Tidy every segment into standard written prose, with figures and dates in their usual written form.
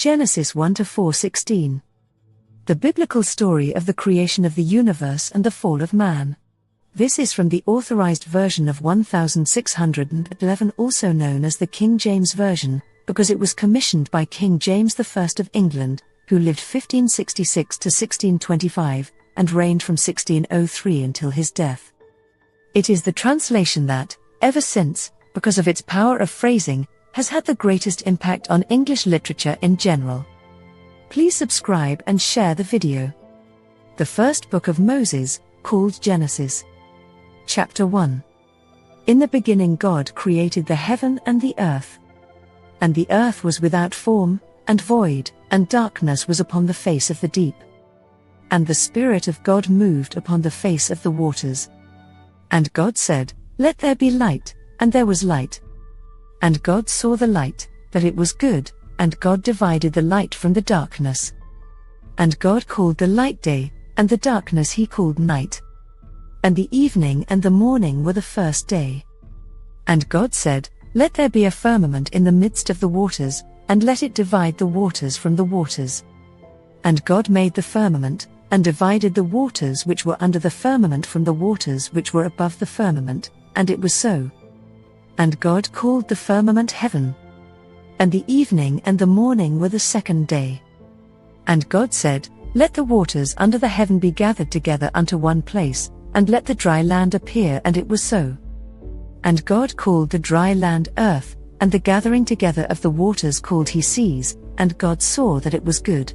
Genesis 1-4:16. The biblical story of the creation of the universe and the fall of man. This is from the Authorized Version of 1611, also known as the King James Version, because it was commissioned by King James I of England, who lived 1566 to 1625, and reigned from 1603 until his death. It is the translation that, ever since, because of its power of phrasing, has had the greatest impact on English literature in general. Please subscribe and share the video. The first book of Moses, called Genesis. Chapter 1. In the beginning God created the heaven and the earth. And the earth was without form, and void, and darkness was upon the face of the deep. And the Spirit of God moved upon the face of the waters. And God said, "Let there be light," and there was light. And God saw the light, that it was good, and God divided the light from the darkness. And God called the light day, and the darkness he called night. And the evening and the morning were the first day. And God said, "Let there be a firmament in the midst of the waters, and let it divide the waters from the waters." And God made the firmament, and divided the waters which were under the firmament from the waters which were above the firmament, and it was so. And God called the firmament heaven. And the evening and the morning were the second day. And God said, "Let the waters under the heaven be gathered together unto one place, and let the dry land appear," and it was so. And God called the dry land earth, and the gathering together of the waters called he seas, and God saw that it was good.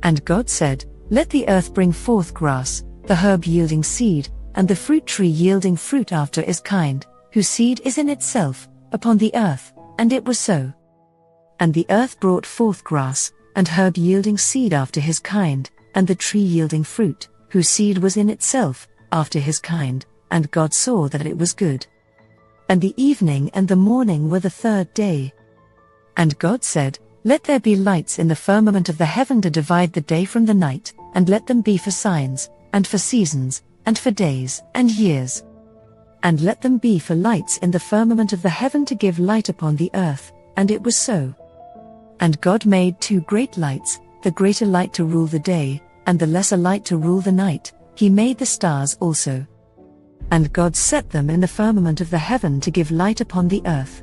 And God said, "Let the earth bring forth grass, the herb yielding seed, and the fruit tree yielding fruit after his kind, whose seed is in itself, upon the earth," and it was so. And the earth brought forth grass, and herb yielding seed after his kind, and the tree yielding fruit, whose seed was in itself, after his kind, and God saw that it was good. And the evening and the morning were the third day. And God said, "Let there be lights in the firmament of the heaven to divide the day from the night, and let them be for signs, and for seasons, and for days, and years. And let them be for lights in the firmament of the heaven to give light upon the earth," and it was so. And God made two great lights, the greater light to rule the day, and the lesser light to rule the night. He made the stars also. And God set them in the firmament of the heaven to give light upon the earth,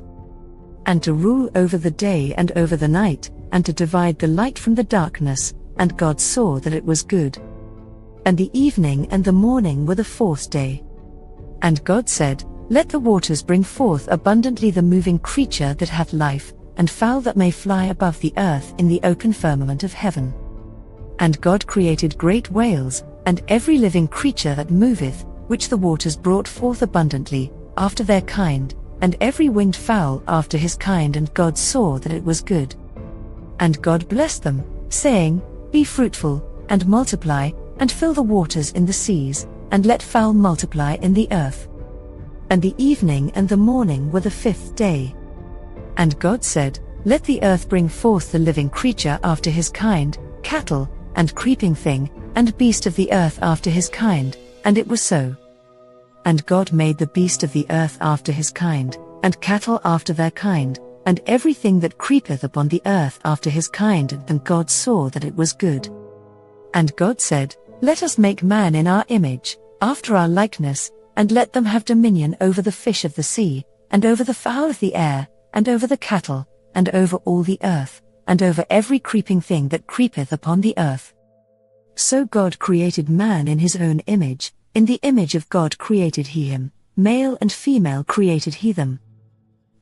and to rule over the day and over the night, and to divide the light from the darkness, and God saw that it was good. And the evening and the morning were the fourth day. And God said, "Let the waters bring forth abundantly the moving creature that hath life, and fowl that may fly above the earth in the open firmament of heaven." And God created great whales, and every living creature that moveth, which the waters brought forth abundantly, after their kind, and every winged fowl after his kind, and God saw that it was good. And God blessed them, saying, "Be fruitful, and multiply, and fill the waters in the seas, and let fowl multiply in the earth." And the evening and the morning were the fifth day. And God said, "Let the earth bring forth the living creature after his kind, cattle, and creeping thing, and beast of the earth after his kind," and it was so. And God made the beast of the earth after his kind, and cattle after their kind, and everything that creepeth upon the earth after his kind, and God saw that it was good. And God said, "Let us make man in our image, after our likeness, and let them have dominion over the fish of the sea, and over the fowl of the air, and over the cattle, and over all the earth, and over every creeping thing that creepeth upon the earth." So God created man in his own image, in the image of God created he him, male and female created he them.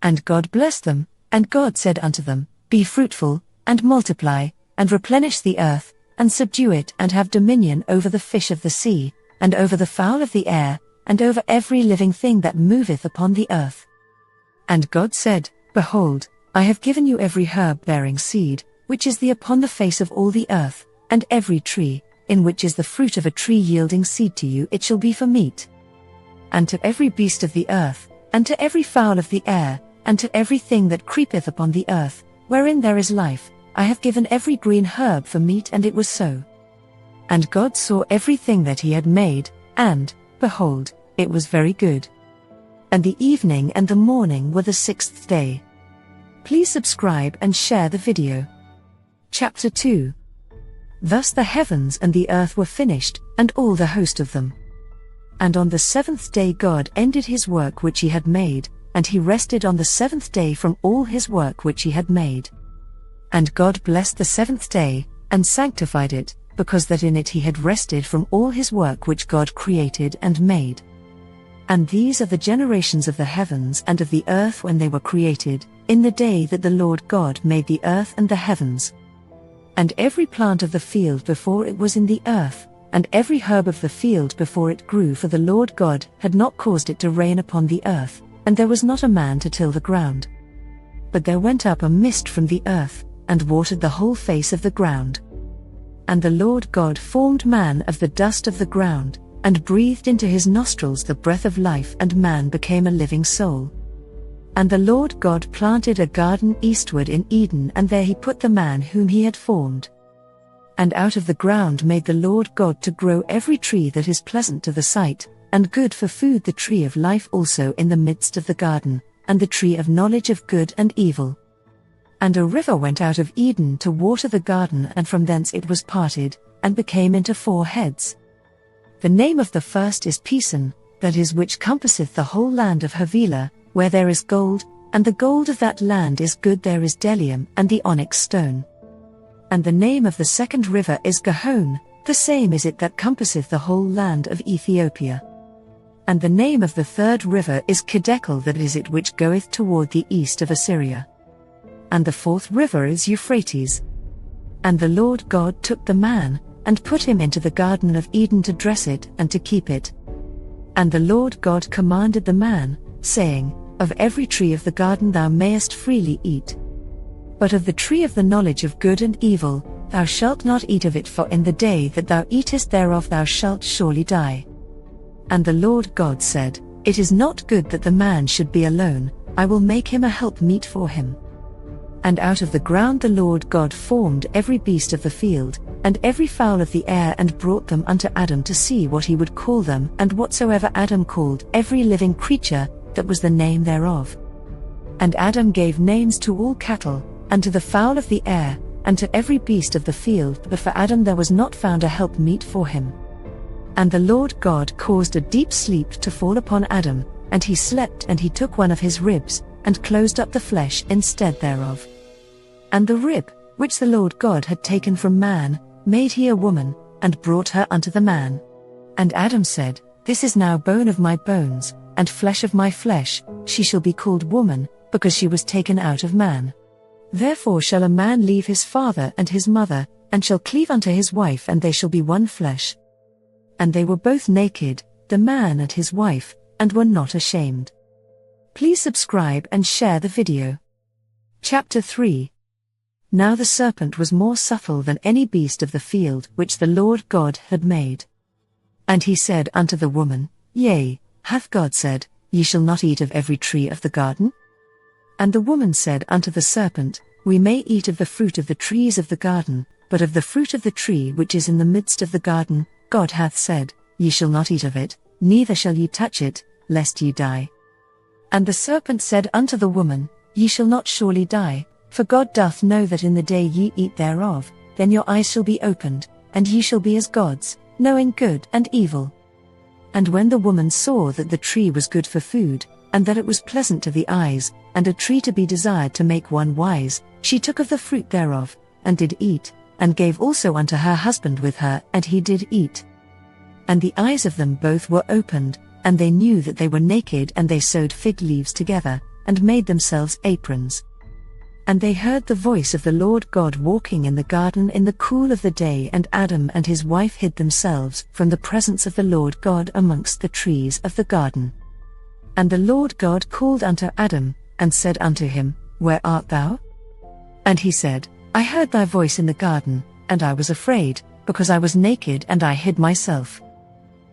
And God blessed them, and God said unto them, "Be fruitful, and multiply, and replenish the earth, and subdue it, and have dominion over the fish of the sea, and over the fowl of the air, and over every living thing that moveth upon the earth." And God said, "Behold, I have given you every herb bearing seed, which is the upon the face of all the earth, and every tree, in which is the fruit of a tree yielding seed to you it shall be for meat. And to every beast of the earth, and to every fowl of the air, and to every thing that creepeth upon the earth, wherein there is life, I have given every green herb for meat," and it was so. And God saw everything that he had made, and, behold, it was very good. And the evening and the morning were the sixth day. Please subscribe and share the video. Chapter 2. Thus the heavens and the earth were finished, and all the host of them. And on the seventh day God ended his work which he had made, and he rested on the seventh day from all his work which he had made. And God blessed the seventh day, and sanctified it, because that in it he had rested from all his work which God created and made. And these are the generations of the heavens and of the earth when they were created, in the day that the Lord God made the earth and the heavens. And every plant of the field before it was in the earth, and every herb of the field before it grew, for the Lord God had not caused it to rain upon the earth, and there was not a man to till the ground. But there went up a mist from the earth, and watered the whole face of the ground. And the Lord God formed man of the dust of the ground, and breathed into his nostrils the breath of life, and man became a living soul. And the Lord God planted a garden eastward in Eden, and there he put the man whom he had formed. And out of the ground made the Lord God to grow every tree that is pleasant to the sight, and good for food, the tree of life also in the midst of the garden, and the tree of knowledge of good and evil. And a river went out of Eden to water the garden, and from thence it was parted, and became into 4 heads. The name of the first is Pison, that is which compasseth the whole land of Havilah, where there is gold, and the gold of that land is good, there is bdellium and the onyx stone. And the name of the second river is Gihon, the same is it that compasseth the whole land of Ethiopia. And the name of the third river is Kedekel, that is it which goeth toward the east of Assyria. And the fourth river is Euphrates. And the Lord God took the man, and put him into the garden of Eden to dress it and to keep it. And the Lord God commanded the man, saying, Of every tree of the garden thou mayest freely eat. But of the tree of the knowledge of good and evil, thou shalt not eat of it, for in the day that thou eatest thereof thou shalt surely die. And the Lord God said, It is not good that the man should be alone, I will make him a helpmeet for him. And out of the ground the Lord God formed every beast of the field, and every fowl of the air, and brought them unto Adam to see what he would call them, and whatsoever Adam called every living creature, that was the name thereof. And Adam gave names to all cattle, and to the fowl of the air, and to every beast of the field, but for Adam there was not found a helpmeet for him. And the Lord God caused a deep sleep to fall upon Adam, and he slept, and he took one of his ribs, and closed up the flesh instead thereof. And the rib, which the Lord God had taken from man, made he a woman, and brought her unto the man. And Adam said, This is now bone of my bones, and flesh of my flesh, she shall be called woman, because she was taken out of man. Therefore shall a man leave his father and his mother, and shall cleave unto his wife, and they shall be one flesh. And they were both naked, the man and his wife, and were not ashamed. Please subscribe and share the video. Chapter 3. Now the serpent was more subtle than any beast of the field which the Lord God had made. And he said unto the woman, Yea, hath God said, Ye shall not eat of every tree of the garden? And the woman said unto the serpent, We may eat of the fruit of the trees of the garden, but of the fruit of the tree which is in the midst of the garden, God hath said, Ye shall not eat of it, neither shall ye touch it, lest ye die. And the serpent said unto the woman, Ye shall not surely die, for God doth know that in the day ye eat thereof, then your eyes shall be opened, and ye shall be as gods, knowing good and evil. And when the woman saw that the tree was good for food, and that it was pleasant to the eyes, and a tree to be desired to make one wise, she took of the fruit thereof, and did eat, and gave also unto her husband with her, and he did eat. And the eyes of them both were opened, and they knew that they were naked, and they sewed fig leaves together, and made themselves aprons. And they heard the voice of the Lord God walking in the garden in the cool of the day, and Adam and his wife hid themselves from the presence of the Lord God amongst the trees of the garden. And the Lord God called unto Adam, and said unto him, Where art thou? And he said, I heard thy voice in the garden, and I was afraid, because I was naked, and I hid myself.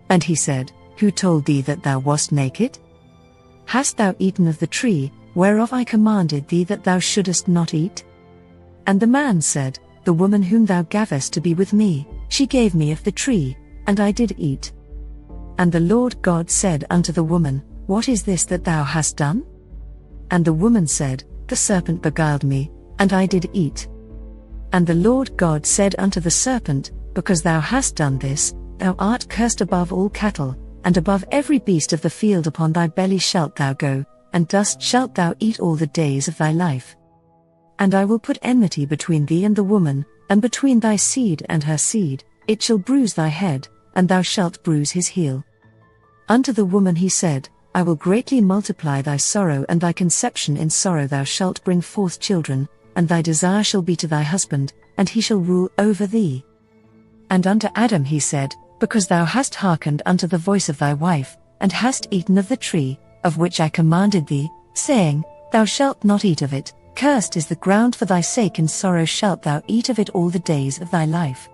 And he said, Who told thee that thou wast naked? Hast thou eaten of the tree, whereof I commanded thee that thou shouldest not eat? And the man said, The woman whom thou gavest to be with me, she gave me of the tree, and I did eat. And the Lord God said unto the woman, What is this that thou hast done? And the woman said, The serpent beguiled me, and I did eat. And the Lord God said unto the serpent, Because thou hast done this, thou art cursed above all cattle, and above every beast of the field. Upon thy belly shalt thou go, and dust shalt thou eat all the days of thy life. And I will put enmity between thee and the woman, and between thy seed and her seed. It shall bruise thy head, and thou shalt bruise his heel. Unto the woman he said, I will greatly multiply thy sorrow and thy conception. In sorrow thou shalt bring forth children, and thy desire shall be to thy husband, and he shall rule over thee. And unto Adam he said, Because thou hast hearkened unto the voice of thy wife, and hast eaten of the tree, of which I commanded thee, saying, Thou shalt not eat of it, cursed is the ground for thy sake. In sorrow shalt thou eat of it all the days of thy life.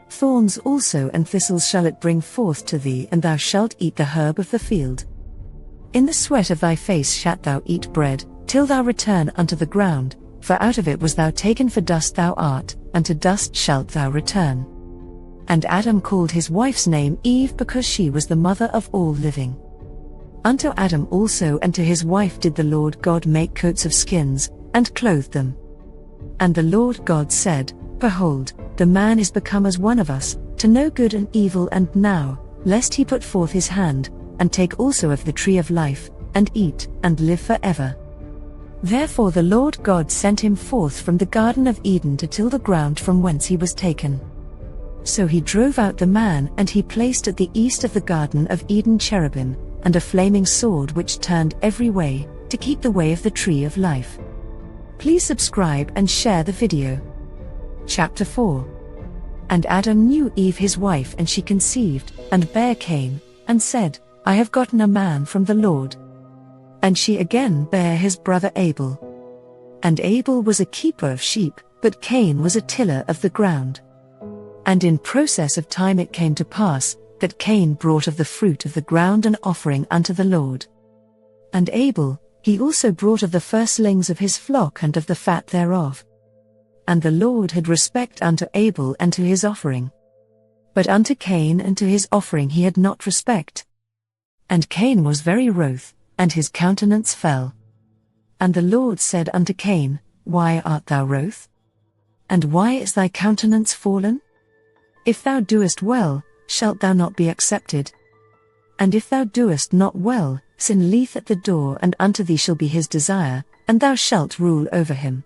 Thorns also and thistles shall it bring forth to thee, and thou shalt eat the herb of the field. In the sweat of thy face shalt thou eat bread, till thou return unto the ground, for out of it was thou taken, for dust thou art, and to dust shalt thou return. And Adam called his wife's name Eve, because she was the mother of all living. Unto Adam also and to his wife did the Lord God make coats of skins, and clothed them. And the Lord God said, Behold, the man is become as one of us, to know good and evil. And now, lest he put forth his hand, and take also of the tree of life, and eat, and live forever. Therefore the Lord God sent him forth from the Garden of Eden to till the ground from whence he was taken. So he drove out the man, and he placed at the east of the Garden of Eden cherubim, and a flaming sword which turned every way, to keep the way of the tree of life. Please subscribe and share the video. Chapter 4. And Adam knew Eve his wife, and she conceived, and bare Cain, and said, I have gotten a man from the Lord. And she again bare his brother Abel. And Abel was a keeper of sheep, but Cain was a tiller of the ground. And in process of time it came to pass, that Cain brought of the fruit of the ground an offering unto the Lord. And Abel, he also brought of the firstlings of his flock and of the fat thereof. And the Lord had respect unto Abel and to his offering. But unto Cain and to his offering he had not respect. And Cain was very wroth, and his countenance fell. And the Lord said unto Cain, Why art thou wroth? And why is thy countenance fallen? If thou doest well, shalt thou not be accepted? And if thou doest not well, sin lieth at the door, and unto thee shall be his desire, and thou shalt rule over him.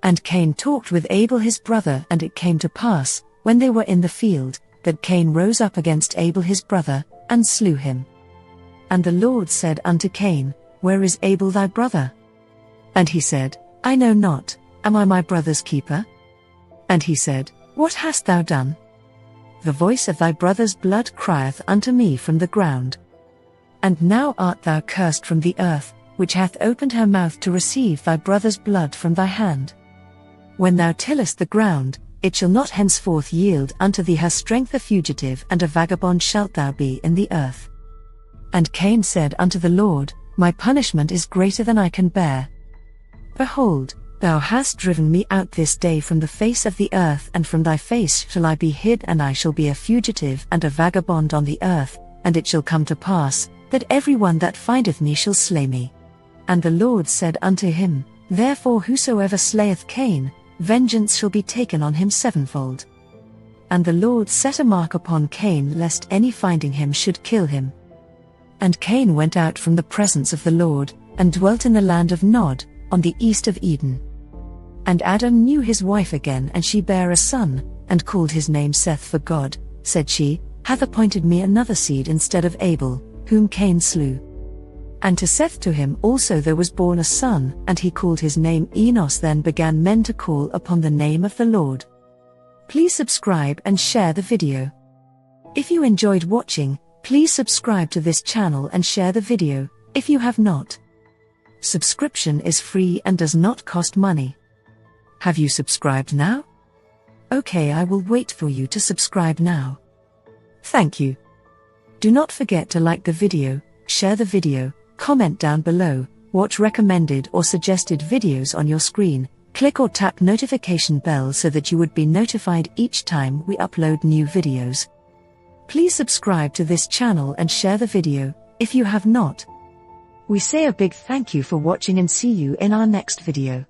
And Cain talked with Abel his brother, and it came to pass, when they were in the field, that Cain rose up against Abel his brother, and slew him. And the Lord said unto Cain, Where is Abel thy brother? And he said, I know not, am I my brother's keeper? And he said, What hast thou done? The voice of thy brother's blood crieth unto me from the ground. And now art thou cursed from the earth, which hath opened her mouth to receive thy brother's blood from thy hand. When thou tillest the ground, it shall not henceforth yield unto thee her strength. A fugitive and a vagabond shalt thou be in the earth. And Cain said unto the Lord, My punishment is greater than I can bear. Behold, thou hast driven me out this day from the face of the earth, and from thy face shall I be hid, and I shall be a fugitive and a vagabond on the earth. And it shall come to pass, that every one that findeth me shall slay me. And the Lord said unto him, Therefore whosoever slayeth Cain, vengeance shall be taken on him sevenfold. And the Lord set a mark upon Cain, lest any finding him should kill him. And Cain went out from the presence of the Lord, and dwelt in the land of Nod, on the east of Eden. And Adam knew his wife again, and she bare a son, and called his name Seth, for God, said she, hath appointed me another seed instead of Abel, whom Cain slew. And to Seth to him also there was born a son, and he called his name Enos. Then began men to call upon the name of the Lord. Please subscribe and share the video. If you enjoyed watching, please subscribe to this channel and share the video, if you have not. Subscription is free and does not cost money. Have you subscribed now? Okay, I will wait for you to subscribe now. Thank you. Do not forget to like the video, share the video, comment down below, watch recommended or suggested videos on your screen, click or tap notification bell so that you would be notified each time we upload new videos. Please subscribe to this channel and share the video, if you have not. We say a big thank you for watching and see you in our next video.